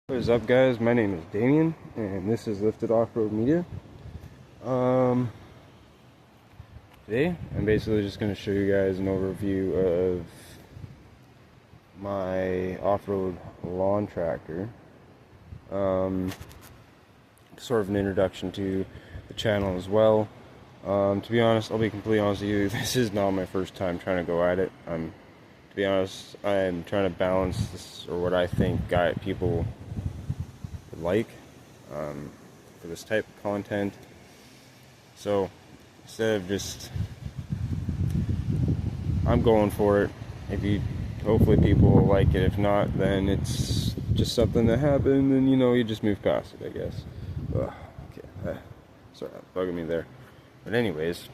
What is up, guys? My name is Damien and this is Lifted Off-Road Media. Today I'm basically just going to show you guys an overview of my off-road lawn tractor. Sort of an introduction to the channel as well. To be honest, I'll be completely honest with you, this is not my first time trying to go at it. To be honest, I'm trying to balance this, or what I think people would like for this type of content. So instead of just, I'm going for it. Hopefully people will like it. If not, then it's just something that happened, and you just move past it, I guess. Okay, sorry, bugging me there. But anyways,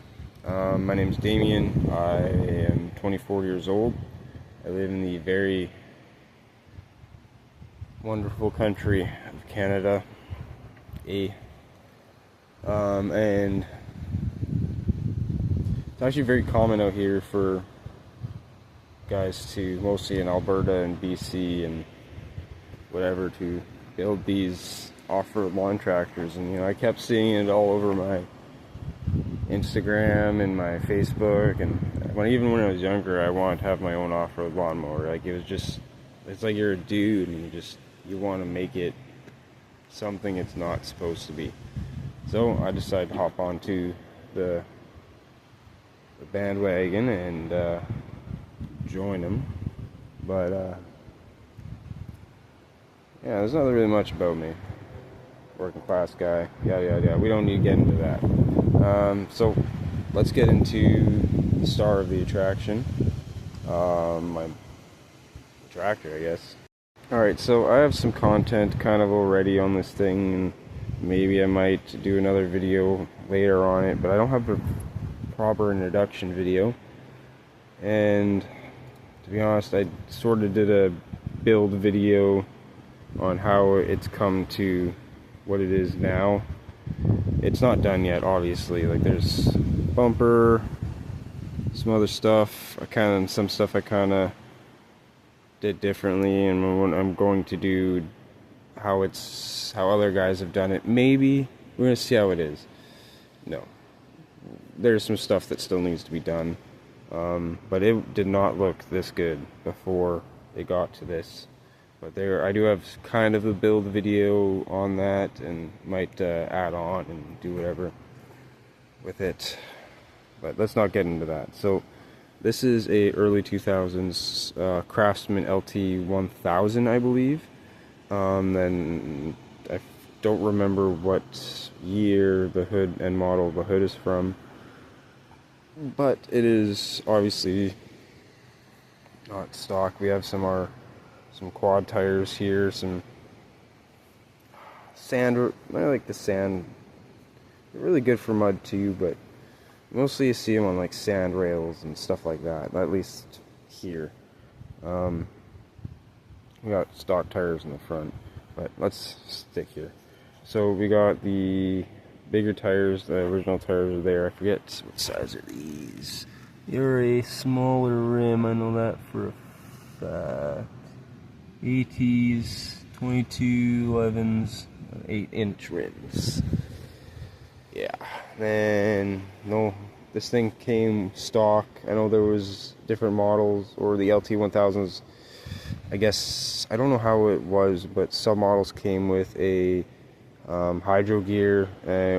my name's Damien. I am 24 years old. I live in the very wonderful country of Canada. And it's actually very common out here for guys to, mostly in Alberta and BC and whatever, to build these off-road lawn tractors. And I kept seeing it all over my Instagram and my Facebook, and even when I was younger, I wanted to have my own off-road lawnmower. Like, it's like you're a dude and you want to make it something it's not supposed to be. So I decided to hop onto the bandwagon and join them. But yeah, there's not really much about me. Working class guy, yada yada yada. We don't need to get into that. So let's get into the star of the attraction, my tractor, I guess. Alright, so I have some content kind of already on this thing, and maybe I might do another video later on it, but I don't have a proper introduction video. And to be honest, I sort of did a build video on how it's come to what it is now. It's not done yet, obviously. Like, there's bumper, some other stuff. Some stuff I kind of did differently, and what I'm going to do, how other guys have done it. Maybe we're gonna see how it is. No, there's some stuff that still needs to be done, but it did not look this good before it got to this. But I do have kind of a build video on that, and might add on and do whatever with it. But let's not get into that. So this is a early 2000s Craftsman LT 1000, I believe. Then I don't remember what year the hood and model the hood is from, but it is obviously not stock. We have some quad tires here, some sand. I like the sand. They're really good for mud too, but mostly you see them on like sand rails and stuff like that, at least here. We got stock tires in the front, but let's stick here. So we got the bigger tires, the original tires are there. I forget what size are these. They're a smaller rim, I know that for a fact. 80s, 2211s, 8-inch rims. Yeah, then this thing came stock. I know there was different models, or the LT 1000s. I guess I don't know how it was, but some models came with a hydro gear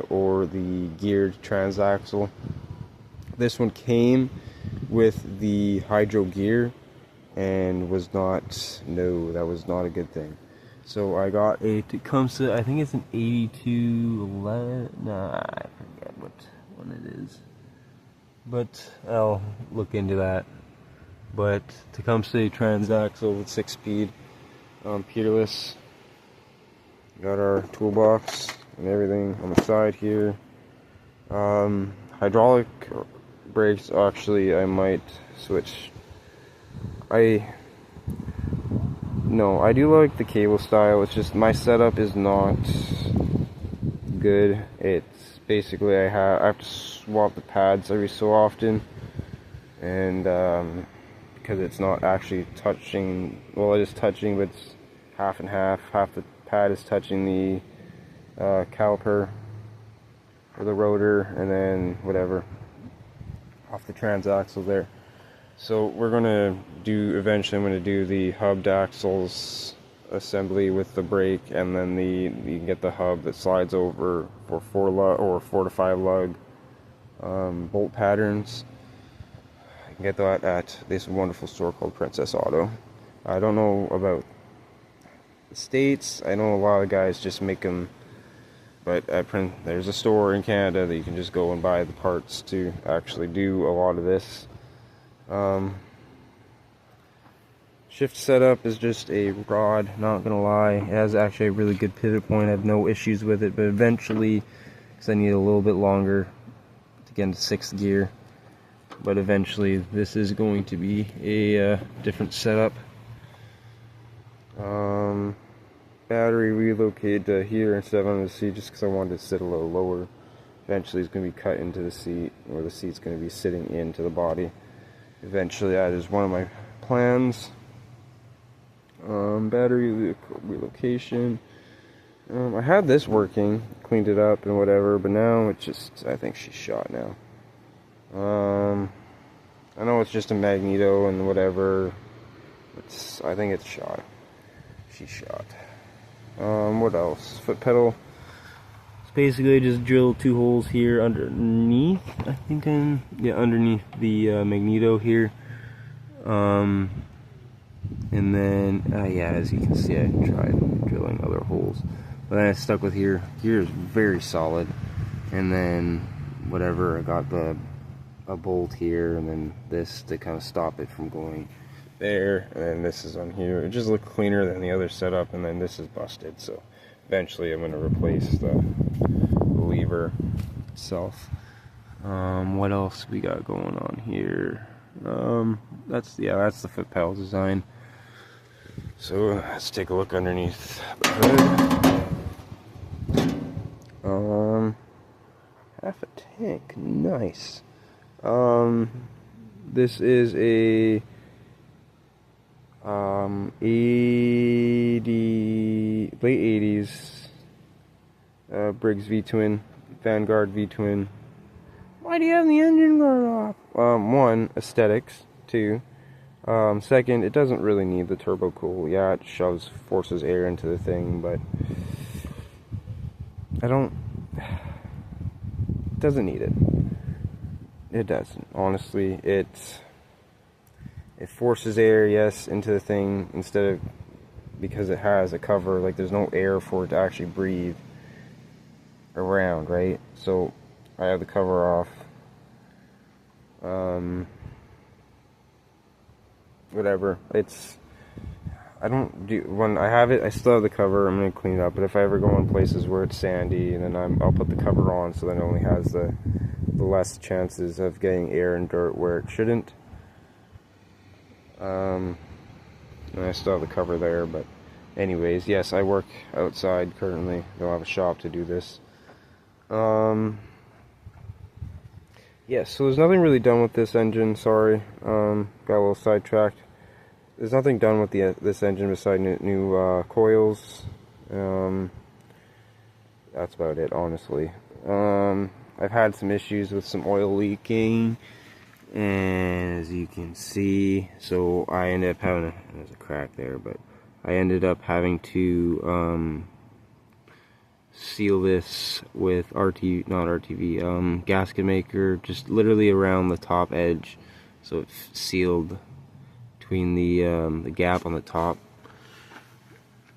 or the geared transaxle. This one came with the hydro gear, and that was not a good thing. So I got a Tecumseh, I think it's an 8211, I forget what one it is, but I'll look into that. But Tecumseh transaxle with 6-speed, peerless. Got our toolbox and everything on the side here. Hydraulic brakes, actually I might switch. I do like the cable style. It's just my setup is not good. It's basically I have to swap the pads every so often, and because it's not actually touching. Well, it is touching, but it's half and half. Half the pad is touching the caliper or the rotor, and then whatever off the transaxle there. So we're gonna do, eventually I'm gonna do the hubbed axles assembly with the brake, and then you can get the hub that slides over for 4 to 5 lug bolt patterns. You can get that at this wonderful store called Princess Auto. I don't know about the States. I know a lot of guys just make them, but there's a store in Canada that you can just go and buy the parts to actually do a lot of this. Shift setup is just a rod, not gonna lie. It has actually a really good pivot point. I have no issues with it, but eventually, because I need a little bit longer to get into 6th gear, but eventually this is going to be a different setup. Battery relocated to here instead of under the seat, just because I wanted to sit a little lower. Eventually it's going to be cut into the seat, or the seat's going to be sitting into the body. Eventually that is one of my plans. Battery relocation. I had this working, cleaned it up and whatever, but now it's just, I think she's shot now. I know it's just a magneto and whatever. I think it's shot. She's shot. What else? Foot pedal. It's basically just drill 2 holes here underneath. I think underneath the magneto here. And then yeah, as you can see, I tried drilling other holes, but then I stuck with here. Here is very solid, and then whatever, I got a bolt here, and then this to kind of stop it from going there, and then this is on here. It just looked cleaner than the other setup, and then this is busted, so eventually I'm going to replace the lever itself. What else we got going on here? That's the foot pedal design. So let's take a look underneath the hood. Half a tank, nice. This is a late 80s Briggs V-twin, Vanguard V-twin. Why do you have the engine guard off? 1, aesthetics. 2, second, it doesn't really need the turbo cool. Yeah, it forces air into the thing, but it doesn't need it. It doesn't. Honestly, it forces air, yes, into the thing instead of, because it has a cover, like there's no air for it to actually breathe around, right? So I have the cover off. Whatever. When I have it, I still have the cover. I'm gonna clean it up. But if I ever go in places where it's sandy, and then I'll put the cover on, so then it only has the less chances of getting air and dirt where it shouldn't. And I still have the cover there, but anyways, yes, I work outside currently. I don't have a shop to do this. Yes, so there's nothing really done with this engine, sorry. Got a little sidetracked. There's nothing done with this engine besides new coils. That's about it, honestly. I've had some issues with some oil leaking, and as you can see, so I ended up having there's a crack there, but I ended up having to seal this with gasket maker, just literally around the top edge, so it's sealed between the gap on the top.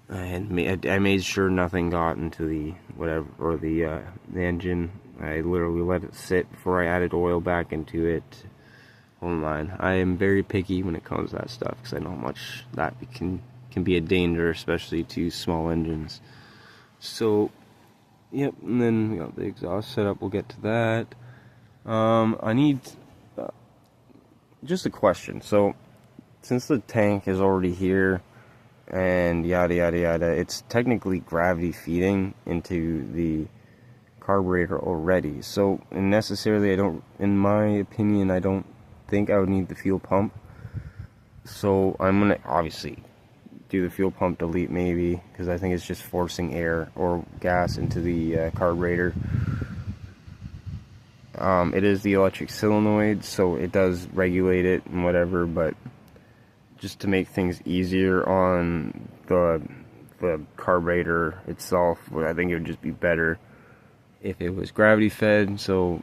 I made sure nothing got into the the engine. I literally let it sit before I added oil back into it. Online, I am very picky when it comes to that stuff, because I know how much that can be a danger, especially to small engines. So, yep, and then we got the exhaust setup. We'll get to that. I need just a question. So, since the tank is already here, and yada yada yada, it's technically gravity feeding into the carburetor already. So, necessarily, in my opinion, I don't think I would need the fuel pump. So I'm gonna obviously do the fuel pump delete maybe, because I think it's just forcing air or gas into the carburetor. It is the electric solenoid, so it does regulate it and whatever, but just to make things easier on the carburetor itself, I think it would just be better if it was gravity fed. So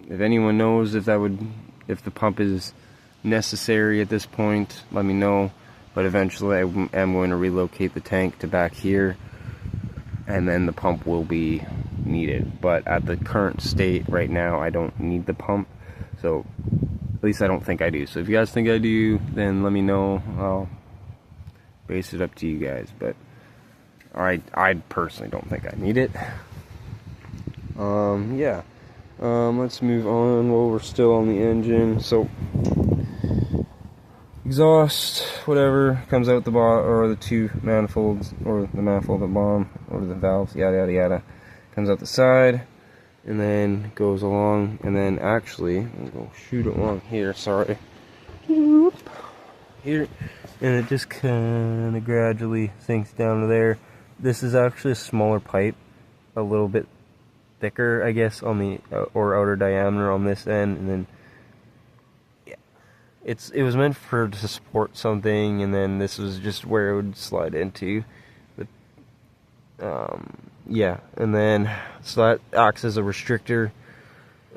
if anyone knows if the pump is necessary at this point, let me know. But eventually I am going to relocate the tank to back here, and then the pump will be needed. But at the current state right now, I don't need the pump, so at least I don't think I do. So if you guys think I do, then let me know. I'll base it up to you guys, but I personally don't think I need it. Yeah. Let's move on while we're still on the engine. So exhaust, whatever, comes out the bottom, or the two manifolds, or the manifold at the bottom, or the valves, yada yada yada, comes out the side, and then goes along, and then actually, I'm gonna shoot it along here, sorry, here, and it just kind of gradually sinks down to there. This is actually a smaller pipe, a little bit thicker, I guess, on the or outer diameter on this end, and then it was meant to support something, and then this was just where it would slide into. But yeah, and then so that acts as a restrictor,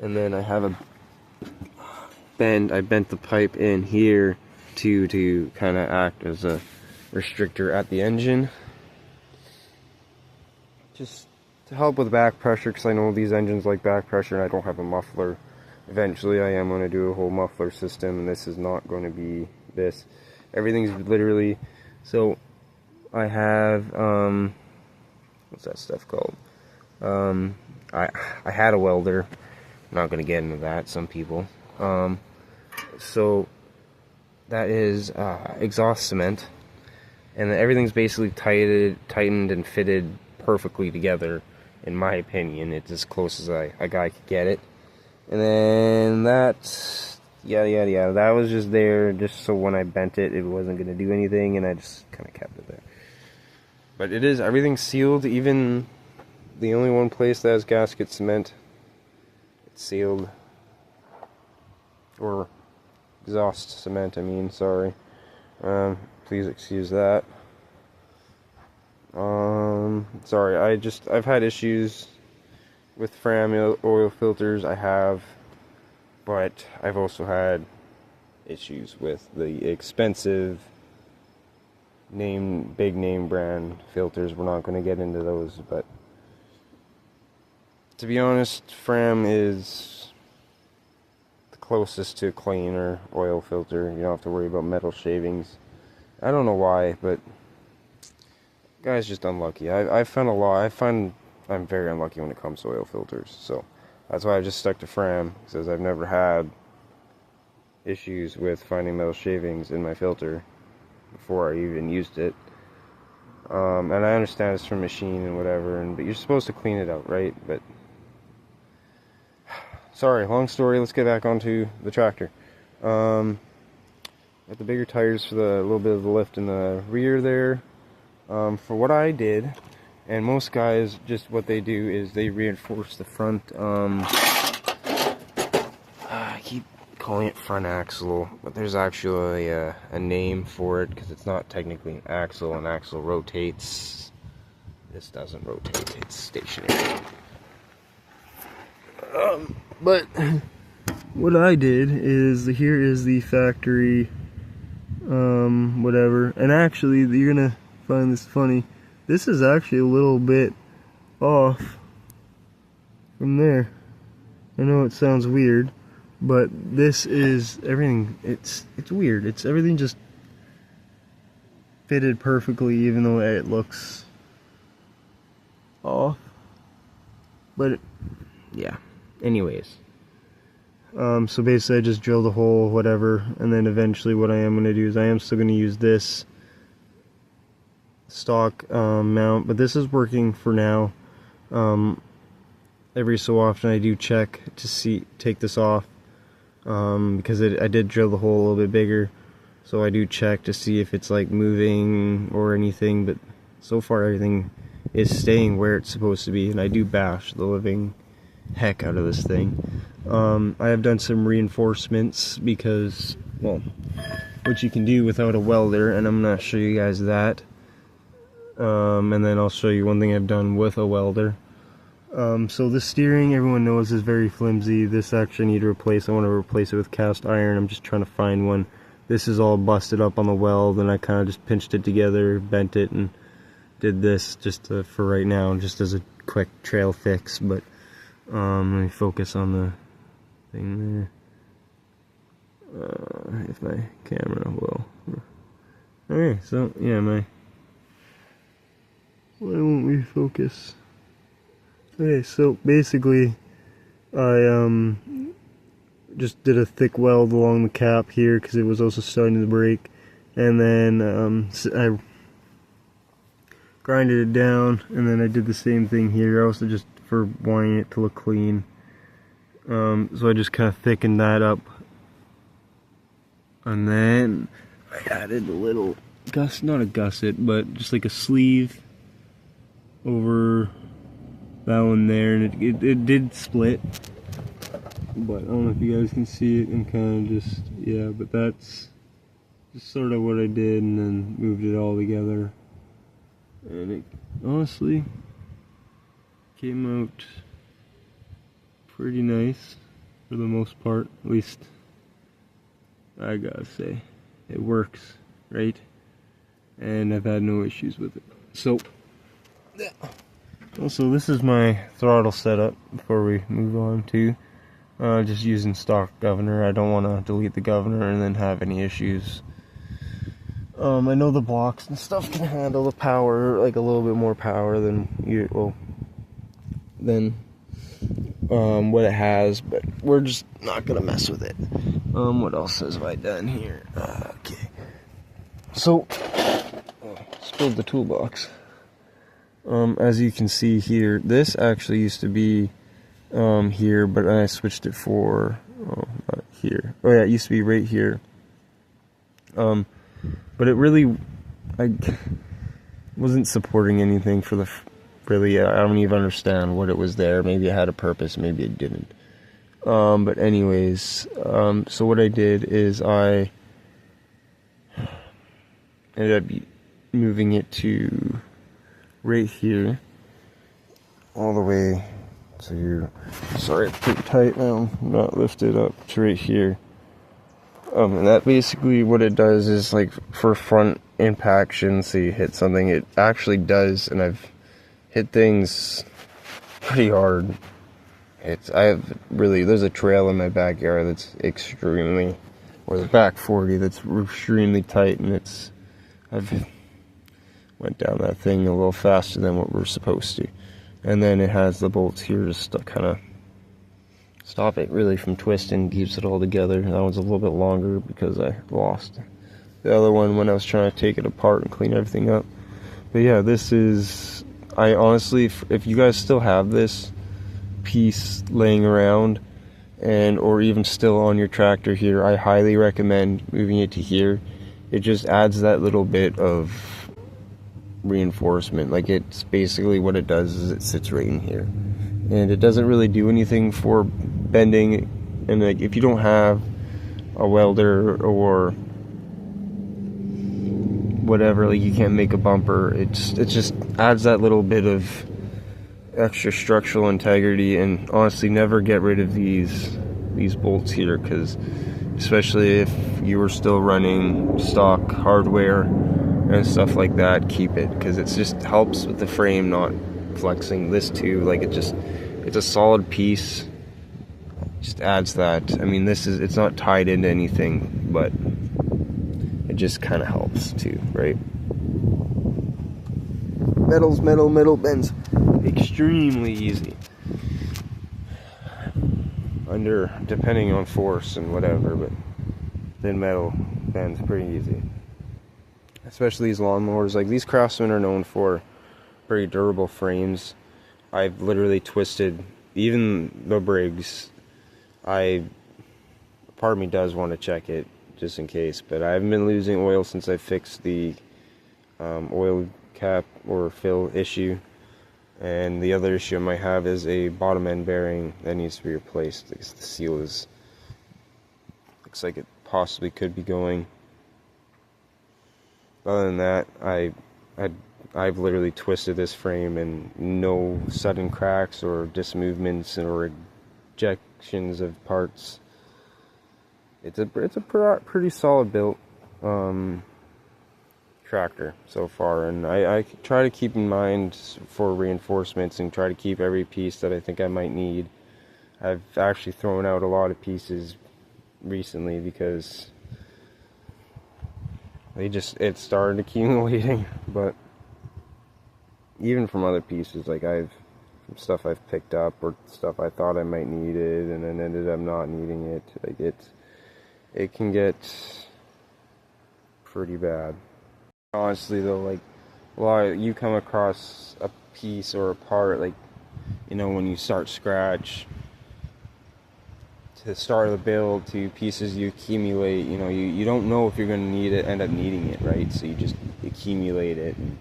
and then I have a bend. I bent the pipe in here to kind of act as a restrictor at the engine, just to help with back pressure, because I know these engines like back pressure, and I don't have a muffler. Eventually I am going to do a whole muffler system, and this is not going to be this. Everything's literally, so I have, what's that stuff called? I had a welder. I'm not going to get into that, some people. So that is exhaust cement, and everything's basically tightened and fitted perfectly together. In my opinion, it's as close as a guy could get it. And then that, yada yada yada, that was just there just so when I bent it, it wasn't going to do anything, and I just kind of kept it there. But it is, everything's sealed, even the only one place that has gasket cement, it's sealed. Or exhaust cement, I mean, sorry. Please excuse that. Sorry, I've had issues with Fram oil filters, I have, but I've also had issues with the expensive big name brand filters. We're not going to get into those, but to be honest, Fram is the closest to a cleaner oil filter. You don't have to worry about metal shavings. I don't know why, but guy's just unlucky. I find I'm very unlucky when it comes to oil filters, so that's why I just stuck to Fram, because I've never had issues with finding metal shavings in my filter before I even used it. And I understand it's from machine and whatever, but you're supposed to clean it out, right? But sorry, long story. Let's get back onto the tractor. Got the bigger tires for the little bit of the lift in the rear there. For what I did, and most guys, just what they do is they reinforce the front, I keep calling it front axle, but there's actually a name for it, because it's not technically an axle. An axle rotates. This doesn't rotate, it's stationary. But what I did is, here is the factory, whatever, and actually, you're gonna find this funny. This is actually a little bit off from there. I know it sounds weird, but this is everything. It's weird. It's everything just fitted perfectly, even though it looks off. But yeah. Anyways, so basically, I just drilled a hole, whatever, and then eventually, what I am going to do is I am still going to use this stock mount, but this is working for now. Every so often I do check to take this off, because I did drill the hole a little bit bigger, So I do check to see if it's like moving or anything, but so far everything is staying where it's supposed to be, and I do bash the living heck out of this thing. I have done some reinforcements because, well, what you can do without a welder, and I'm going to show you guys that. And then I'll show you one thing I've done with a welder. So the steering, everyone knows, is very flimsy. This actually I need to replace. I want to replace it with cast iron. I'm just trying to find one. This is all busted up on the weld, and I kind of just pinched it together, bent it, and did this just for right now, just as a quick trail fix. But let me focus on the thing there. If my camera will. Okay, so yeah, why won't we focus? Okay, so basically, I just did a thick weld along the cap here because it was also starting to break, and then I grinded it down, and then I did the same thing here, also just for wanting it to look clean. So I just kind of thickened that up, and then I added a little not a gusset, but just like a sleeve over that one there, and it did split, but I don't know if you guys can see it. And kind of just, yeah, but that's just sort of what I did, and then moved it all together, and it honestly came out pretty nice for the most part. At least I gotta say, it works, right? And I've had no issues with it. So also, this is my throttle setup before we move on to just using stock governor. I don't want to delete the governor and then have any issues. I know the blocks and stuff can handle the power, like a little bit more power than what it has, but we're just not gonna mess with it. What else have I done here? Okay, so spilled the toolbox. As you can see here, this actually used to be here, but I switched it for not here. Oh yeah, it used to be right here. But it really, I wasn't supporting anything for the really. I don't even understand what it was there. Maybe it had a purpose, maybe it didn't. But anyways, so what I did is I ended up moving it to right here, all the way to, sorry, it's pretty tight now, not lifted up to right here. And that basically what it does is, like, for front impaction, so you hit something, it actually does, and I've hit things pretty hard. There's a trail in my backyard that's extremely, or the back 40 that's extremely tight, and I've went down that thing a little faster than what we're supposed to. And then it has the bolts here just to kind of stop it really from twisting, keeps it all together. That one's a little bit longer because I lost the other one when I was trying to take it apart and clean everything up. But yeah, this is, I honestly, if you guys still have this piece laying around, and or even still on your tractor here, I highly recommend moving it to here. It just adds that little bit of reinforcement. Like, it's basically what it does is it sits right in here, and it doesn't really do anything for bending. And like, if you don't have a welder or whatever, like, you can't make a bumper, it just adds that little bit of extra structural integrity. And honestly, never get rid of these bolts here, because especially if you were still running stock hardware and stuff like that, keep it, because it just helps with the frame not flexing. This too, like, it's a solid piece, just adds that. I mean, it's not tied into anything, but it just kind of helps too, right? Metal bends extremely easy under, depending on force and whatever, but thin metal bends pretty easy. Especially these lawnmowers. Like, these Craftsmen are known for very durable frames. I've literally twisted even the Briggs. Part of me does want to check it, just in case. But I haven't been losing oil since I fixed the oil cap or fill issue. And the other issue I might have is a bottom end bearing that needs to be replaced because the seal is, looks like it possibly could be going. Other than that, I've literally twisted this frame, and no sudden cracks or dismovements or ejections of parts. It's a pretty solid built tractor so far, and I try to keep in mind for reinforcements and try to keep every piece that I think I might need. I've actually thrown out a lot of pieces recently because it started accumulating. But even from other pieces, like from stuff I've picked up or stuff I thought I might need it and then ended up not needing it, like it can get pretty bad. Honestly though, like you come across a piece or a part, like, you know, when you start scratch to the start of the build to pieces you accumulate, you know, you don't know if you're going to end up needing it, right? So you just accumulate it and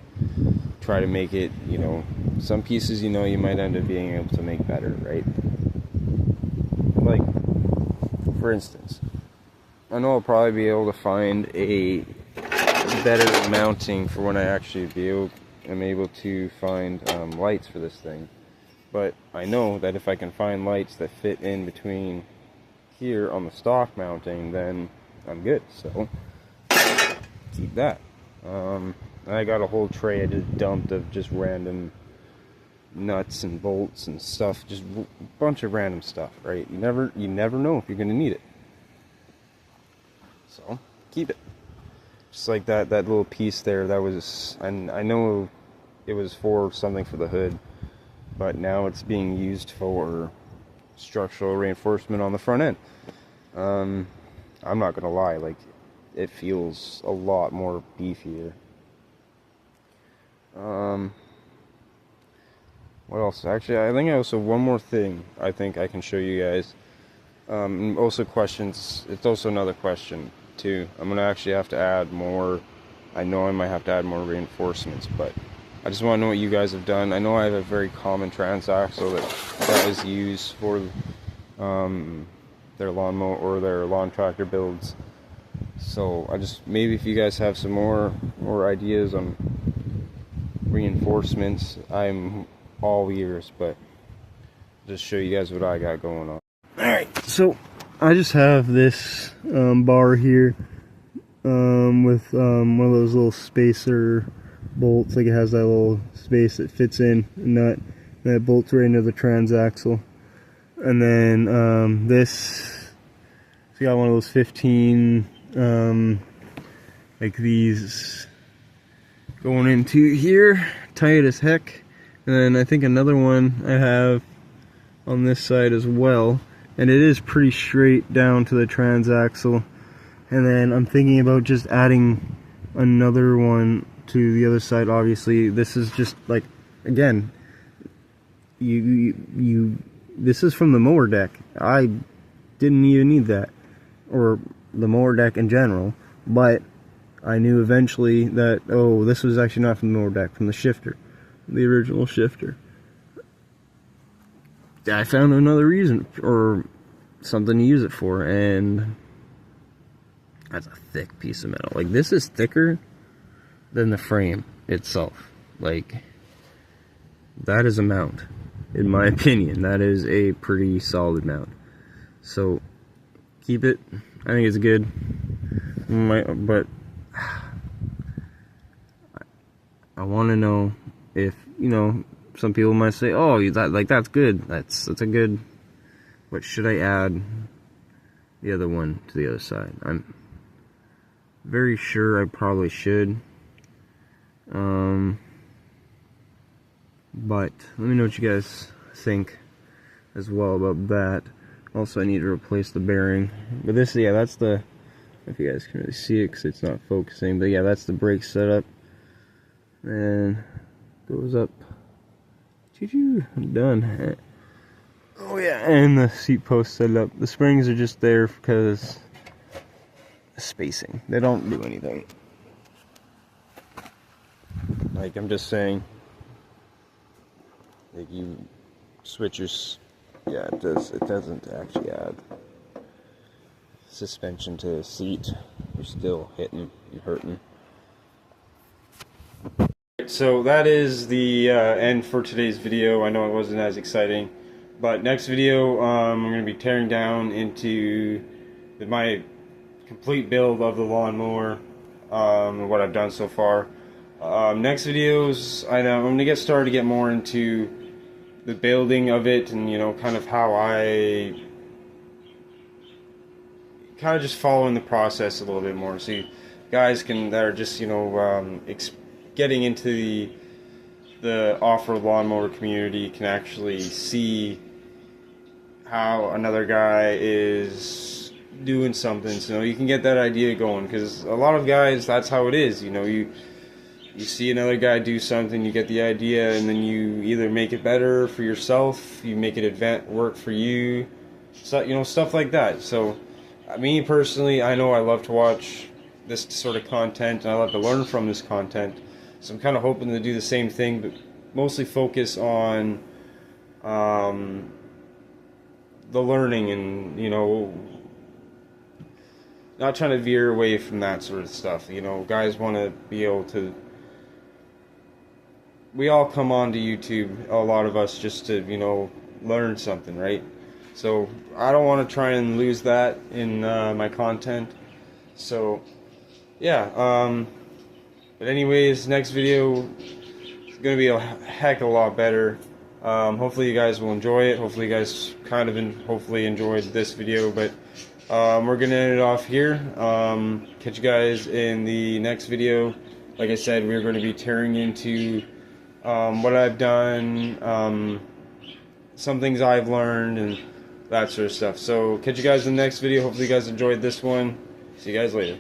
try to make it, you know, some pieces, you know, you might end up being able to make better, right? Like, for instance, I know I'll probably be able to find a better mounting for when I actually am able to find lights for this thing. But I know that if I can find lights that fit in between here on the stock mounting, then I'm good. So keep that. I got a whole tray I just dumped of just random nuts and bolts and stuff, just a bunch of random stuff, right? You never know if you're gonna need it. So keep it. Just like that little piece there, that was, and I know it was for something for the hood, but now it's being used for structural reinforcement on the front end. I'm not gonna lie, like, it feels a lot more beefier. What else? Actually, I think also one more thing I think I can show you guys. And also questions. It's also another question too. I'm gonna actually have to add more. I know I might have to add more reinforcements, but I just want to know what you guys have done. I know I have a very common transaxle that is used for their lawnmower or their lawn tractor builds. So maybe if you guys have some more ideas on reinforcements, I'm all ears, but just show you guys what I got going on. Alright, so I just have this bar here with one of those little spacer bolts. Like, it has that little space that fits in a nut that bolts right into the transaxle. And then it's got one of those 15 like these going into here, tight as heck. And then I think another one I have on this side as well, and it is pretty straight down to the transaxle. And then I'm thinking about just adding another one to the other side. Obviously this is just like, again, this is from the mower deck. I didn't even need that, or the mower deck in general, but I knew eventually that, oh, this was actually not from the mower deck, from the shifter, the original shifter. I found another reason or something to use it for, and that's a thick piece of metal. Like, this is thicker than the frame itself. Like, that is a mount. In my opinion, that is a pretty solid mount. So keep it. I think it's good. But I want to know if, you know, some people might say, oh, that's good. That's a good. But should I add the other one to the other side? I'm very sure I probably should. But let me know what you guys think as well about that. Also, I need to replace the bearing. But this, yeah, that's the, if you guys can really see it because it's not focusing, but yeah, that's the brake setup. And goes up. I'm done. Oh yeah, and the seat post set up. The springs are just there because spacing. They don't do anything. Like, I'm just saying, like, you switch your, yeah, it doesn't actually add suspension to the seat. You're still hitting, you're hurting. So that is the end for today's video. I know it wasn't as exciting, but next video I'm going to be tearing down into my complete build of the lawnmower, what I've done so far. Next videos, I'm going to get started to get more into the building of it, and you know, kind of how I kind of just following the process a little bit more, so you guys that are just, you know, getting into the off-road lawnmower community can actually see how another guy is doing something, so you can get that idea going, because a lot of guys, that's how it is. You know, you see another guy do something, you get the idea, and then you either make it better for yourself, you make it work for you, so, you know, stuff like that. So me personally, I know I love to watch this sort of content, and I love to learn from this content. So I'm kind of hoping to do the same thing, but mostly focus on the learning, and, you know, not trying to veer away from that sort of stuff. You know, guys want to be able to, we all come on to YouTube, a lot of us, just to, you know, learn something, right? So I don't want to try and lose that in my content. So yeah, but anyways, next video is going to be a heck of a lot better. Hopefully you guys will enjoy it. Hopefully you guys hopefully enjoyed this video, but we're going to end it off here. Catch you guys in the next video. Like I said, we're going to be tearing into what I've done, some things I've learned, and that sort of stuff. So catch you guys in the next video. Hopefully you guys enjoyed this one. See you guys later.